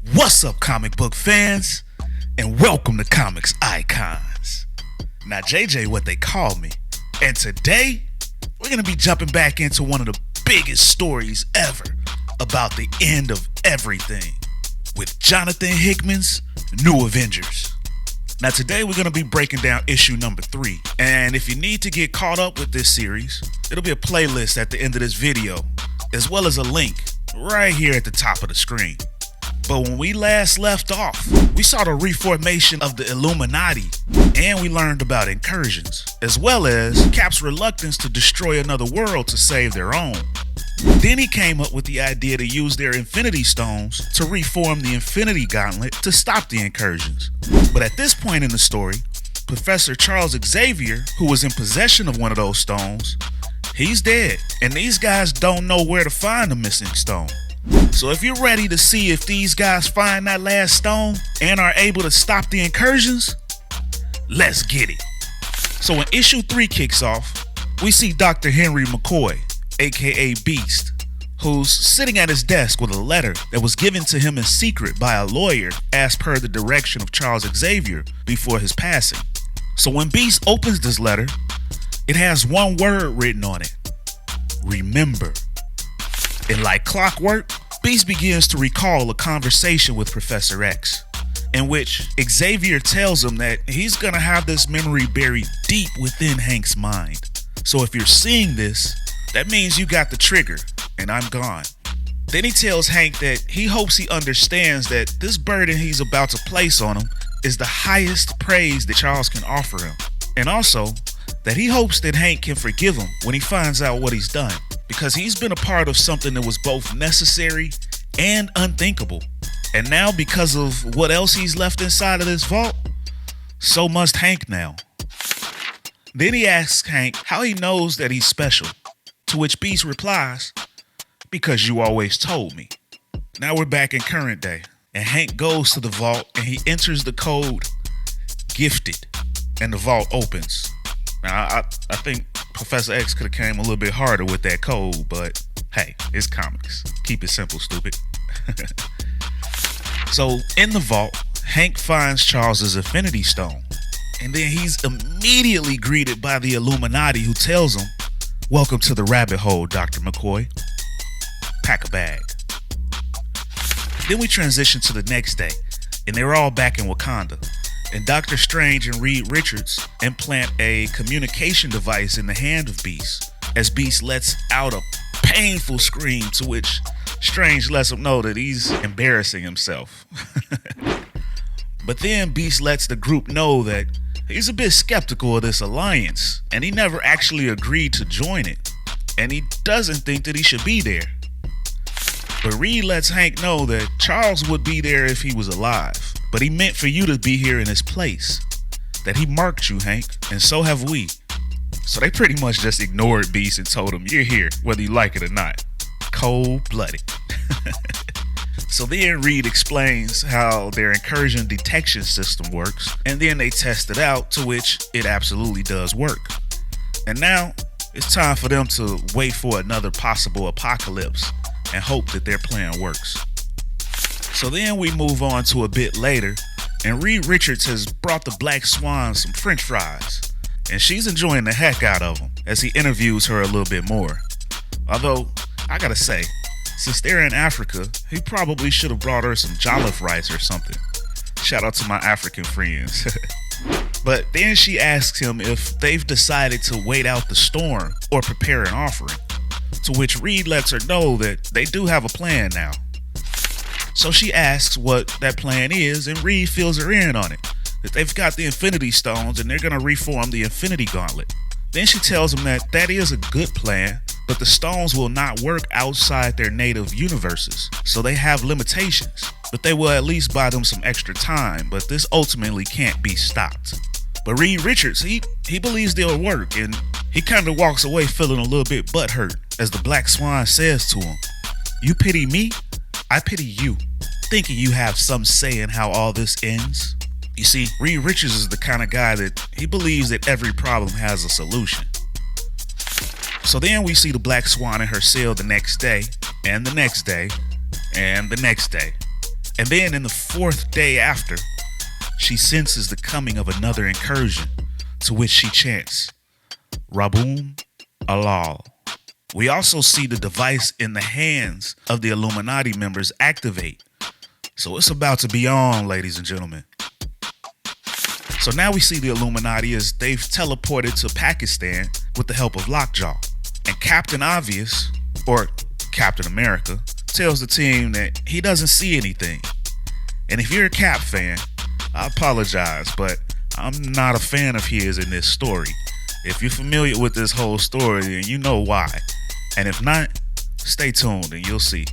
What's up, comic book fans? And welcome to Comics Icons. Now, JJ, what they call me. And today, we're going to be jumping back into one of the biggest stories ever about the end of everything with Jonathan Hickman's New Avengers. Now, today, we're going to be breaking down issue number 3. And if you need to get caught up with this series, it'll be a playlist at the end of this video, as well as a link right here at the top of the screen. But when we last left off, we saw the reformation of the Illuminati, and we learned about incursions, as well as Cap's reluctance to destroy another world to save their own. Then he came up with the idea to use their Infinity Stones to reform the Infinity Gauntlet to stop the incursions. But at this point in the story, Professor Charles Xavier, who was in possession of one of those stones, he's dead, and these guys don't know where to find the missing stone. So if you're ready to see if these guys find that last stone and are able to stop the incursions, let's get it. So when issue 3 kicks off, we see Dr. Henry McCoy, aka Beast, who's sitting at his desk with a letter that was given to him in secret by a lawyer as per the direction of Charles Xavier before his passing. So when Beast opens this letter, it has one word written on it: remember. And like clockwork, Beast begins to recall a conversation with Professor X, in which Xavier tells him that he's gonna have this memory buried deep within Hank's mind. So if you're seeing this, that means you got the trigger, and I'm gone. Then he tells Hank that he hopes he understands that this burden he's about to place on him is the highest praise that Charles can offer him. And also, that he hopes that Hank can forgive him when he finds out what he's done, because he's been a part of something that was both necessary and unthinkable. And now, because of what else he's left inside of this vault, so must Hank now. Then he asks Hank how he knows that he's special, to which Beast replies, "Because you always told me." Now we're back in current day, and Hank goes to the vault and he enters the code "gifted," and the vault opens. Now, I think Professor X could have came a little bit harder with that code, but hey, it's comics. Keep it simple, stupid. So, in the vault, Hank finds Charles's Infinity Stone, and then he's immediately greeted by the Illuminati, who tells him, "Welcome to the rabbit hole, Dr. McCoy. Pack a bag." Then we transition to the next day, and they're all back in Wakanda. And Doctor Strange and Reed Richards implant a communication device in the hand of Beast, as Beast lets out a painful scream, to which Strange lets him know that he's embarrassing himself. But then Beast lets the group know that he's a bit skeptical of this alliance, and he never actually agreed to join it, and he doesn't think that he should be there. But Reed lets Hank know that Charles would be there if he was alive, but he meant for you to be here in his place. That he marked you, Hank, and so have we. So they pretty much just ignored Beast and told him, "You're here, whether you like it or not." Cold-blooded. So then Reed explains how their incursion detection system works, and then they test it out, to which it absolutely does work. And now it's time for them to wait for another possible apocalypse and hope that their plan works. So then we move on to a bit later, and Reed Richards has brought the Black Swan some french fries, and she's enjoying the heck out of them as he interviews her a little bit more. Although, I gotta say, since they're in Africa, he probably should have brought her some jollof rice or something. Shout out to my African friends. But then she asks him if they've decided to wait out the storm or prepare an offering, to which Reed lets her know that they do have a plan now. So she asks what that plan is, and Reed fills her in on it, that they've got the Infinity Stones and they're going to reform the Infinity Gauntlet. Then she tells him that that is a good plan, but the stones will not work outside their native universes, so they have limitations. But they will at least buy them some extra time, but this ultimately can't be stopped. But Reed Richards, he believes they'll work, and he kind of walks away feeling a little bit butthurt as the Black Swan says to him, "You pity me? I pity you, thinking you have some say in how all this ends." You see, Reed Richards is the kind of guy that he believes that every problem has a solution. So then we see the Black Swan in her cell the next day, and the next day, and the next day. And then in the 4th day after, she senses the coming of another incursion, to which she chants, Rabum Alal. We also see the device in the hands of the Illuminati members activate. So it's about to be on, ladies and gentlemen. So now we see the Illuminati as they've teleported to Pakistan with the help of Lockjaw. And Captain Obvious, or Captain America, tells the team that he doesn't see anything. And if you're a Cap fan, I apologize, but I'm not a fan of his in this story. If you're familiar with this whole story, then you know why. And if not, stay tuned and you'll see.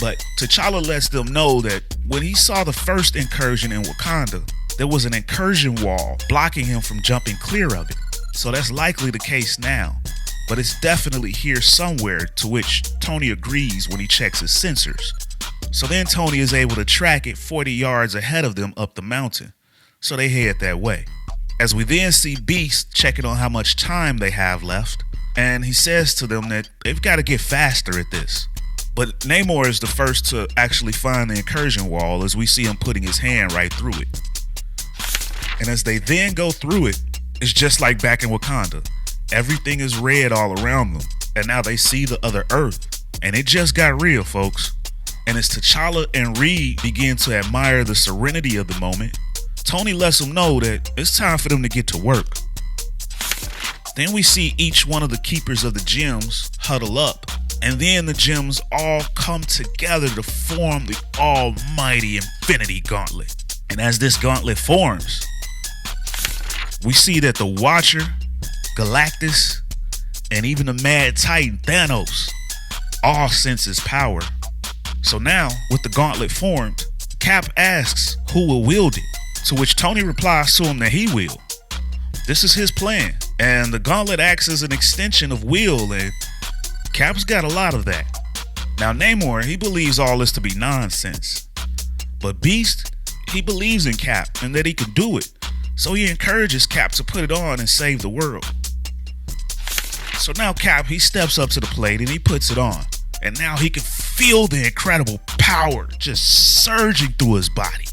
But T'Challa lets them know that when he saw the first incursion in Wakanda, there was an incursion wall blocking him from jumping clear of it. So that's likely the case now, but it's definitely here somewhere, to which Tony agrees when he checks his sensors. So then Tony is able to track it 40 yards ahead of them up the mountain. So they head that way. As we then see Beast checking on how much time they have left, and he says to them that they've got to get faster at this. But Namor is the first to actually find the incursion wall, as we see him putting his hand right through it. And as they then go through it, it's just like back in Wakanda. Everything is red all around them, and now they see the other Earth. And it just got real, folks. And as T'Challa and Reed begin to admire the serenity of the moment, Tony lets them know that it's time for them to get to work. Then we see each one of the keepers of the gems huddle up, and then the gems all come together to form the almighty Infinity Gauntlet. And as this gauntlet forms, we see that the Watcher, Galactus, and even the Mad Titan Thanos all sense his power. So now, with the gauntlet formed, Cap asks who will wield it, to which Tony replies to him that he will. This is his plan, and the gauntlet acts as an extension of will, and Cap's got a lot of that. Now Namor, he believes all this to be nonsense, but Beast, he believes in Cap and that he can do it, so he encourages Cap to put it on and save the world. So now Cap, he steps up to the plate and he puts it on, and now he can feel the incredible power just surging through his body,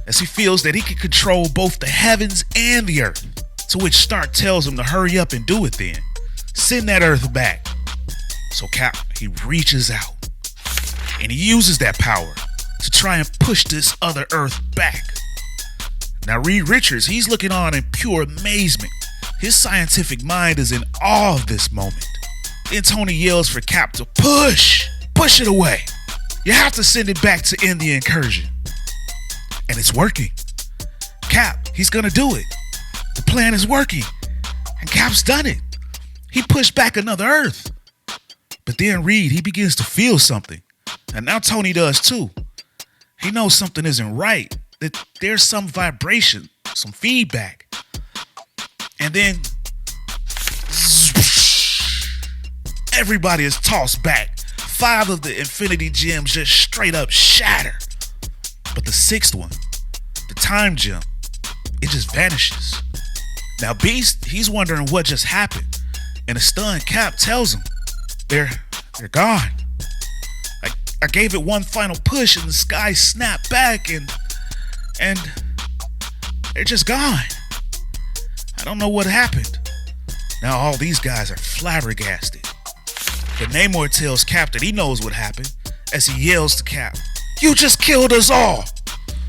as he feels that he can control both the heavens and the earth, to which Stark tells him to hurry up and do it then. Send that earth back. So Cap, he reaches out, and he uses that power to try and push this other earth back. Now Reed Richards, he's looking on in pure amazement. His scientific mind is in awe of this moment. Then Tony yells for Cap to push it away. You have to send it back to end the incursion. And it's working. Cap, he's gonna do it. The plan is working, and Cap's done it. He pushed back another earth. But then Reed, he begins to feel something, and now Tony does too. He knows something isn't right, that there's some vibration, some feedback. And then everybody is tossed back. 5 of the Infinity Gems just straight up shatter. But the 6th one, the Time Gem, it just vanishes. Now Beast, he's wondering what just happened, and a stunned Cap tells him, they're gone. I gave it one final push and the sky snapped back and they're just gone. I don't know what happened. Now all these guys are flabbergasted. But Namor tells Cap that he knows what happened, as he yells to Cap, "You just killed us all!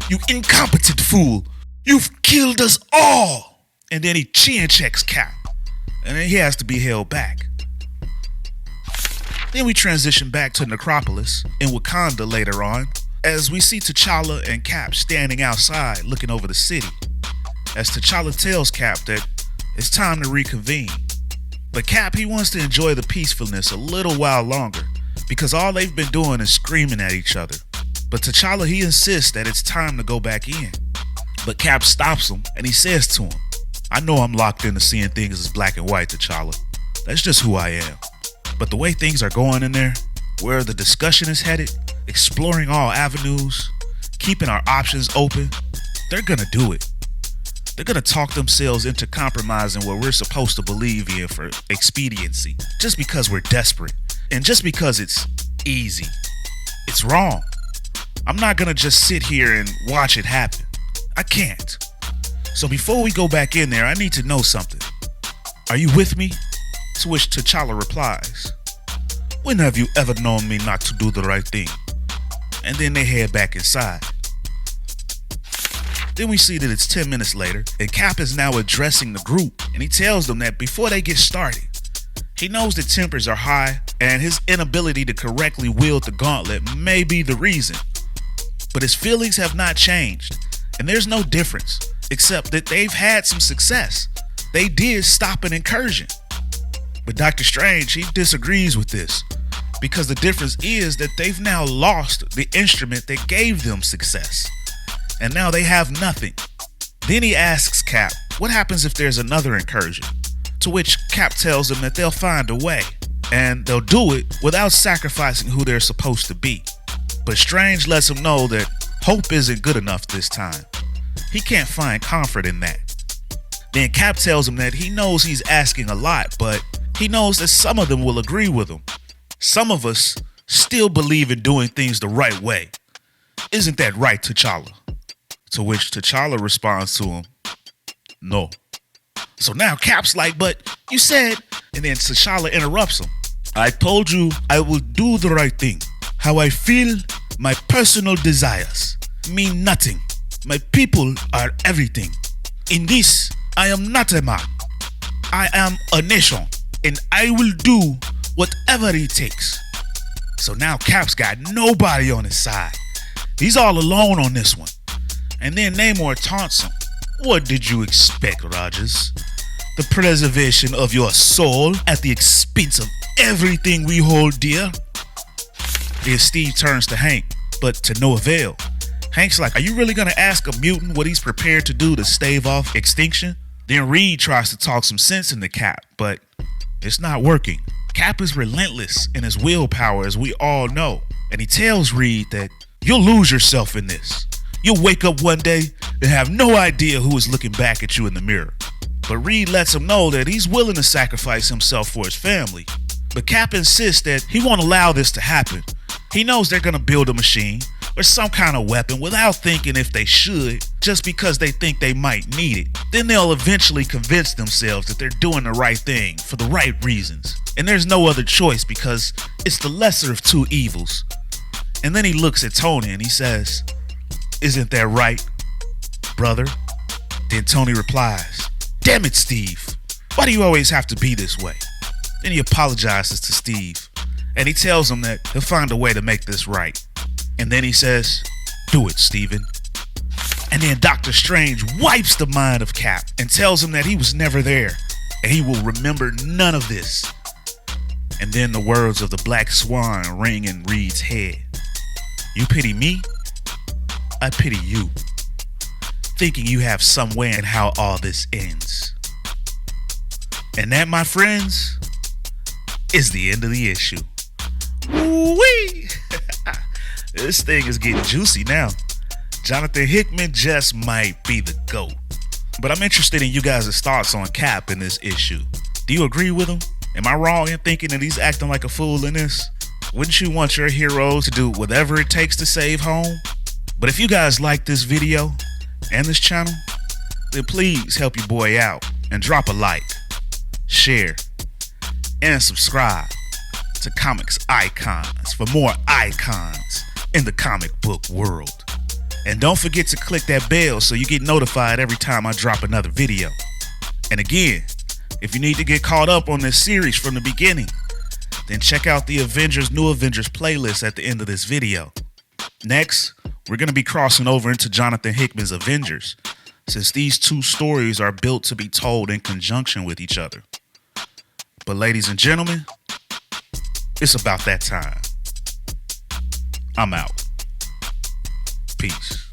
You incompetent fool! You've killed us all!" And then he chin checks Cap, and then he has to be held back. Then we transition back to Necropolis in Wakanda later on, as we see T'Challa and Cap standing outside looking over the city, as T'Challa tells Cap that it's time to reconvene. But Cap, he wants to enjoy the peacefulness a little while longer, because all they've been doing is screaming at each other. But T'Challa, he insists that it's time to go back in. But Cap stops him, and he says to him, "I know I'm locked into seeing things as black and white, T'Challa. That's just who I am. But the way things are going in there, where the discussion is headed, exploring all avenues, keeping our options open, they're gonna do it. They're gonna talk themselves into compromising what we're supposed to believe in for expediency, just because we're desperate, and just because it's easy. It's wrong. I'm not gonna just sit here and watch it happen. I can't. So before we go back in there, I need to know something. Are you with me? To which T'Challa replies, when have you ever known me not to do the right thing? And then they head back inside. Then we see that it's 10 minutes later, and Cap is now addressing the group, and he tells them that before they get started, he knows that tempers are high, and his inability to correctly wield the gauntlet may be the reason. But his feelings have not changed, and there's no difference, except that they've had some success. They did stop an incursion. But Doctor Strange, he disagrees with this, because the difference is that they've now lost the instrument that gave them success. And now they have nothing. Then he asks Cap, what happens if there's another incursion? To which Cap tells him that they'll find a way, and they'll do it without sacrificing who they're supposed to be. But Strange lets him know that hope isn't good enough this time. He can't find comfort in that. Then Cap tells him that he knows he's asking a lot, but he knows that some of them will agree with him. Some of us still believe in doing things the right way. Isn't that right, T'Challa? To which T'Challa responds to him, no. So now Cap's like, but you said, and then T'Challa interrupts him. I told you I will do the right thing. How I feel, my personal desires mean nothing. My people are everything. In this, I am not a man. I am a nation, and I will do whatever it takes. So now Cap's got nobody on his side. He's all alone on this one. And then Namor taunts him. What did you expect, Rogers? The preservation of your soul at the expense of everything we hold dear? Then Steve turns to Hank, but to no avail. Hank's like, are you really gonna ask a mutant what he's prepared to do to stave off extinction? Then Reed tries to talk some sense into Cap, but it's not working. Cap is relentless in his willpower, as we all know. And he tells Reed that you'll lose yourself in this. You'll wake up one day and have no idea who is looking back at you in the mirror. But Reed lets him know that he's willing to sacrifice himself for his family. But Cap insists that he won't allow this to happen. He knows they're gonna build a machine or some kind of weapon without thinking if they should, just because they think they might need it. Then they'll eventually convince themselves that they're doing the right thing for the right reasons. And there's no other choice because it's the lesser of two evils. And then he looks at Tony and he says, isn't that right, brother? Then Tony replies, damn it, Steve. Why do you always have to be this way? Then he apologizes to Steve and he tells him that he'll find a way to make this right. And then he says, do it, Steven. And then Doctor Strange wipes the mind of Cap and tells him that he was never there and he will remember none of this. And then the words of the Black Swan ring in Reed's head. You pity me? I pity you. Thinking you have some way in how all this ends. And that, my friends, is the end of the issue. Woo-wee! This thing is getting juicy now. Jonathan Hickman just might be the GOAT. But I'm interested in you guys' thoughts on Cap in this issue. Do you agree with him? Am I wrong in thinking that he's acting like a fool in this? Wouldn't you want your hero to do whatever it takes to save home? But if you guys like this video and this channel, then please help your boy out and drop a like, share, and subscribe to Comics Icons for more icons in the comic book world. And don't forget to click that bell so you get notified every time I drop another video. And again, if you need to get caught up on this series from the beginning, then check out the New Avengers playlist at the end of this video. Next, we're going to be crossing over into Jonathan Hickman's Avengers, since these two stories are built to be told in conjunction with each other. But ladies and gentlemen, it's about that time. I'm out. Peace.